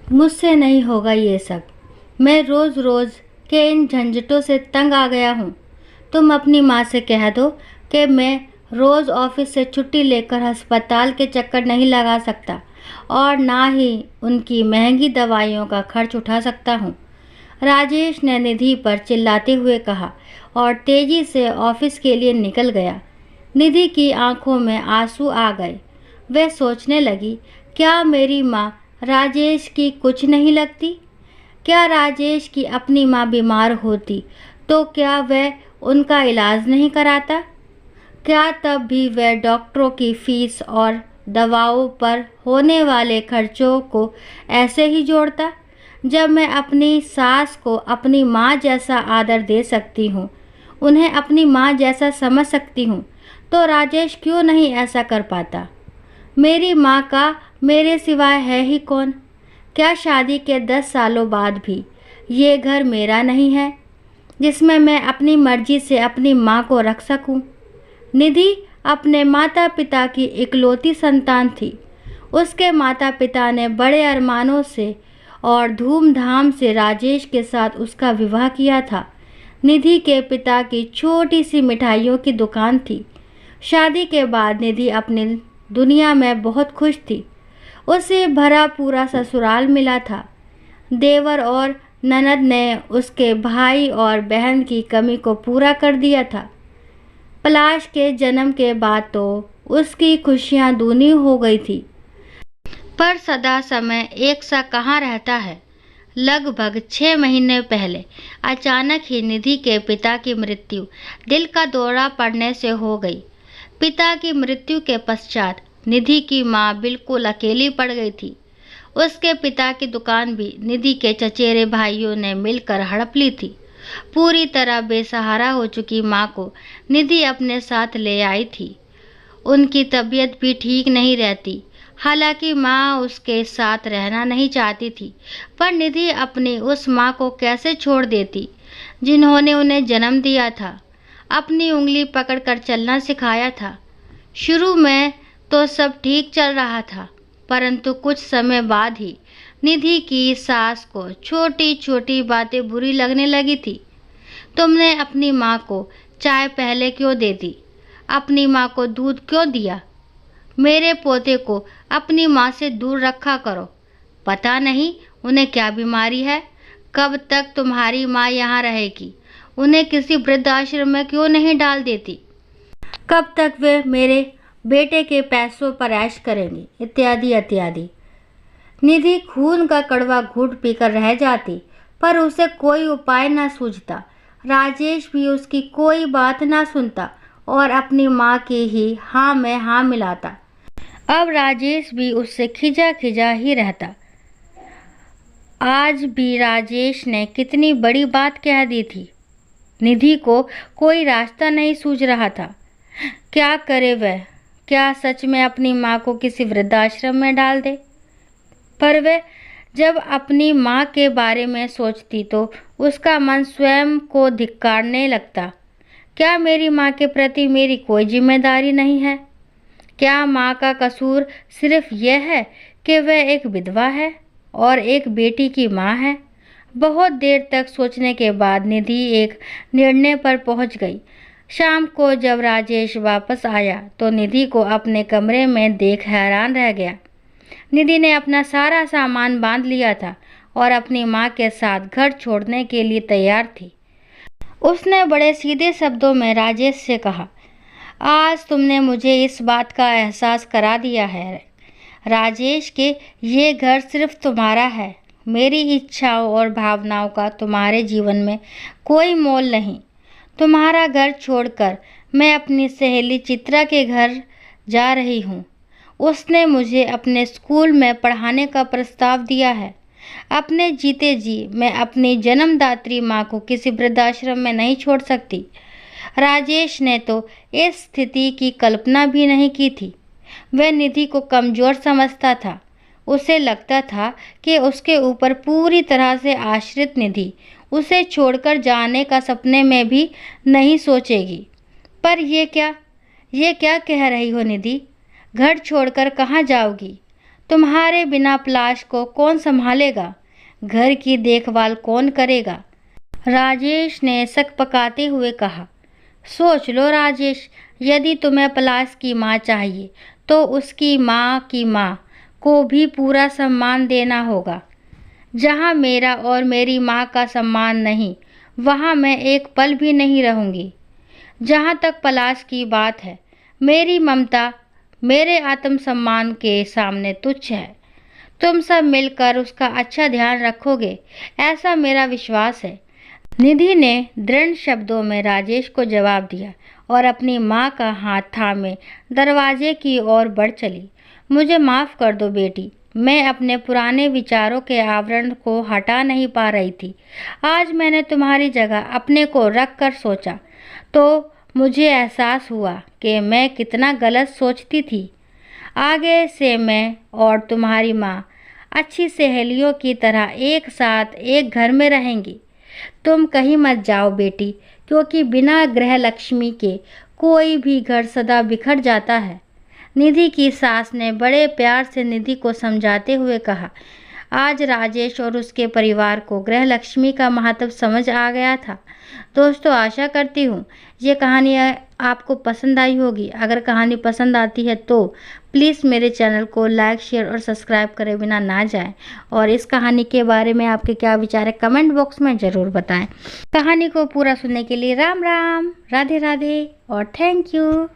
मुझसे नहीं होगा ये सब। मैं रोज़ रोज़ के इन झंझटों से तंग आ गया हूँ। तुम अपनी माँ से कह दो कि मैं रोज़ ऑफिस से छुट्टी लेकर अस्पताल के चक्कर नहीं लगा सकता और ना ही उनकी महंगी दवाइयों का खर्च उठा सकता हूँ। राजेश ने निधि पर चिल्लाते हुए कहा और तेजी से ऑफिस के लिए निकल गया। निधि की आंखों में आंसू आ गए। वह सोचने लगी, क्या मेरी माँ राजेश की कुछ नहीं लगती? क्या राजेश की अपनी माँ बीमार होती तो क्या वह उनका इलाज नहीं कराता? क्या तब भी वह डॉक्टरों की फीस और दवाओं पर होने वाले खर्चों को ऐसे ही जोड़ता? जब मैं अपनी सास को अपनी माँ जैसा आदर दे सकती हूँ, उन्हें अपनी माँ जैसा समझ सकती हूँ, तो राजेश क्यों नहीं ऐसा कर पाता? मेरी माँ का मेरे सिवाय है ही कौन? क्या शादी के 10 सालों बाद भी ये घर मेरा नहीं है जिसमें मैं अपनी मर्जी से अपनी माँ को रख सकूं? निधि अपने माता पिता की इकलौती संतान थी। उसके माता पिता ने बड़े अरमानों से और धूमधाम से राजेश के साथ उसका विवाह किया था। निधि के पिता की छोटी सी मिठाइयों की दुकान थी। शादी के बाद निधि अपनी दुनिया में बहुत खुश थी। उसे भरा पूरा ससुराल मिला था। देवर और ननद ने उसके भाई और बहन की कमी को पूरा कर दिया था। पलाश के जन्म के बाद तो उसकी खुशियां दूनी हो गई थी। पर सदा समय एक सा कहाँ रहता है। लगभग 6 महीने पहले अचानक ही निधि के पिता की मृत्यु दिल का दौरा पड़ने से हो गई। पिता की मृत्यु के पश्चात निधि की माँ बिल्कुल अकेली पड़ गई थी। उसके पिता की दुकान भी निधि के चचेरे भाइयों ने मिलकर हड़प ली थी। पूरी तरह बेसहारा हो चुकी माँ को निधि अपने साथ ले आई थी। उनकी तबीयत भी ठीक नहीं रहती। हालांकि माँ उसके साथ रहना नहीं चाहती थी, पर निधि अपनी उस माँ को कैसे छोड़ देती जिन्होंने उन्हें जन्म दिया था, अपनी उंगली पकड़कर चलना सिखाया था। शुरू में तो सब ठीक चल रहा था, परंतु कुछ समय बाद ही निधि की सास को छोटी छोटी बातें बुरी लगने लगी थी। तुमने अपनी माँ को चाय पहले क्यों दे दी? अपनी माँ को दूध क्यों दिया? मेरे पोते को अपनी माँ से दूर रखा करो। पता नहीं उन्हें क्या बीमारी है। कब तक तुम्हारी माँ यहाँ रहेगी? उन्हें किसी वृद्धाश्रम में क्यों नहीं डाल देती? कब तक वे मेरे बेटे के पैसों पर ऐश करेंगी? इत्यादि इत्यादि। निधि खून का कड़वा घूंट पीकर रह जाती, पर उसे कोई उपाय न सूझता। राजेश भी उसकी कोई बात न सुनता और अपनी माँ की ही हाँ में हाँ मिलाता। अब राजेश भी उससे खिजा खिजा ही रहता। आज भी राजेश ने कितनी बड़ी बात कह दी थी। निधि को कोई रास्ता नहीं सूझ रहा था। क्या करे वह? क्या सच में अपनी माँ को किसी वृद्धाश्रम में डाल दे? पर वह जब अपनी माँ के बारे में सोचती तो उसका मन स्वयं को धिक्कारने लगता। क्या मेरी माँ के प्रति मेरी कोई जिम्मेदारी नहीं है? क्या माँ का कसूर सिर्फ यह है कि वह एक विधवा है और एक बेटी की माँ है? बहुत देर तक सोचने के बाद निधि एक निर्णय पर पहुंच गई। शाम को जब राजेश वापस आया तो निधि को अपने कमरे में देख हैरान रह गया। निधि ने अपना सारा सामान बांध लिया था और अपनी माँ के साथ घर छोड़ने के लिए तैयार थी। उसने बड़े सीधे शब्दों में राजेश से कहा, आज तुमने मुझे इस बात का एहसास करा दिया है राजेश के ये घर सिर्फ तुम्हारा है। मेरी इच्छाओं और भावनाओं का तुम्हारे जीवन में कोई मोल नहीं। तुम्हारा घर छोड़कर मैं अपनी सहेली चित्रा के घर जा रही हूँ। उसने मुझे अपने स्कूल में पढ़ाने का प्रस्ताव दिया है। अपने जीते जी मैं अपनी जन्मदात्री माँ को किसी वृद्धाश्रम में नहीं छोड़ सकती। राजेश ने तो इस स्थिति की कल्पना भी नहीं की थी। वह निधि को कमज़ोर समझता था। उसे लगता था कि उसके ऊपर पूरी तरह से आश्रित निधि उसे छोड़कर जाने का सपने में भी नहीं सोचेगी। पर ये क्या कह रही हो निधि? घर छोड़कर कहाँ जाओगी? तुम्हारे बिना पलाश को कौन संभालेगा? घर की देखभाल कौन करेगा? राजेश ने सकपकाते हुए कहा। सोच लो राजेश, यदि तुम्हें पलाश की माँ चाहिए तो उसकी माँ की माँ को भी पूरा सम्मान देना होगा। जहाँ मेरा और मेरी माँ का सम्मान नहीं, वहाँ मैं एक पल भी नहीं रहूँगी। जहाँ तक पलाश की बात है, मेरी ममता मेरे आत्मसम्मान के सामने तुच्छ है। तुम सब मिलकर उसका अच्छा ध्यान रखोगे, ऐसा मेरा विश्वास है। निधि ने दृढ़ शब्दों में राजेश को जवाब दिया और अपनी माँ का हाथ थामे दरवाजे की ओर बढ़ चली। मुझे माफ़ कर दो बेटी, मैं अपने पुराने विचारों के आवरण को हटा नहीं पा रही थी। आज मैंने तुम्हारी जगह अपने को रख कर सोचा तो मुझे एहसास हुआ कि मैं कितना गलत सोचती थी। आगे से मैं और तुम्हारी माँ अच्छी सहेलियों की तरह एक साथ एक घर में रहेंगी। तुम कहीं मत जाओ बेटी, क्योंकि बिना गृह लक्ष्मी के कोई भी घर सदा बिखर जाता है। निधि की सास ने बड़े प्यार से निधि को समझाते हुए कहा। आज राजेश और उसके परिवार को गृह लक्ष्मी का महत्व समझ आ गया था। दोस्तों, आशा करती हूँ ये कहानी आपको पसंद आई होगी। अगर कहानी पसंद आती है तो प्लीज़ मेरे चैनल को लाइक, शेयर और सब्सक्राइब करे बिना ना जाएं। और इस कहानी के बारे में आपके क्या विचार है कमेंट बॉक्स में ज़रूर बताएं। कहानी को पूरा सुनने के लिए राम राम, राधे राधे और थैंक यू।